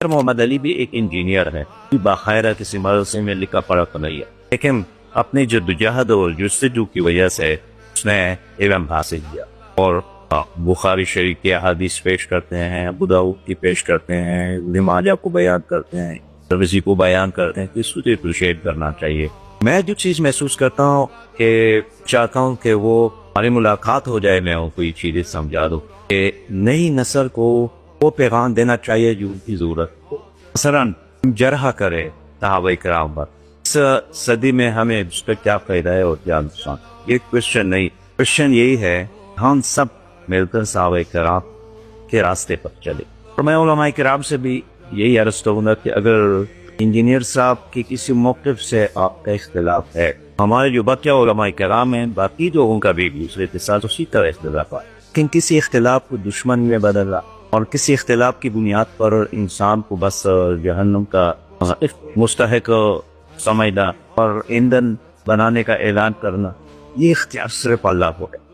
محمد علی بھی ایک انجینئر ہے، باقاعدہ کسی مدرسے میں لکھا پڑھا تو نہیں ہے، لیکن اپنی جدوجہد اور جستجو کی وجہ سے اس نے علم حاصل کیا اور بخاری شریف کی احادیث پیش کرتے ہیں، ابو داؤد کی پیش کرتے ہیں، ابن ماجہ کو بیان کرتے ہیں، ترمذی کو بیان کرتے ہیں کہ اس کو اپریشیٹ کرنا چاہیے۔ میں جو چیز محسوس کرتا ہوں کہ چاہتا ہوں کہ وہ ہماری ملاقات ہو جائے، میں ان کو یہ چیزیں سمجھا دوں کہ نئی نسل کو وہ پیغام دینا چاہیے جو ان کی ضرورت ہو۔ مثلاً جرح کرے صحابہ کرام پر، اس صدی میں ہمیں اس کا کیا فائدہ ہے اور کیا نقصان؟ یہ کوشچن نہیں، کوشچن یہی ہے ہم سب مل کر صحابہ کرام کے راستے پر چلے۔ اور میں علماء کرام سے بھی یہی عرض کروں گا کہ اگر انجینئر صاحب کی کسی موقف سے آپ کا اختلاف ہے، ہمارے جو بقیہ علماء کرام ہیں باقی لوگوں کا بھی دوسرے کے ساتھ اسی طرح اختلاف ہے، لیکن کسی اختلاف کو دشمن میں بدلا اور کسی اختلاف کی بنیاد پر انسان کو بس جہنم کا مستحق سمجھنا اور ایندھن بنانے کا اعلان کرنا، یہ اختیار صرف اللہ کو ہے۔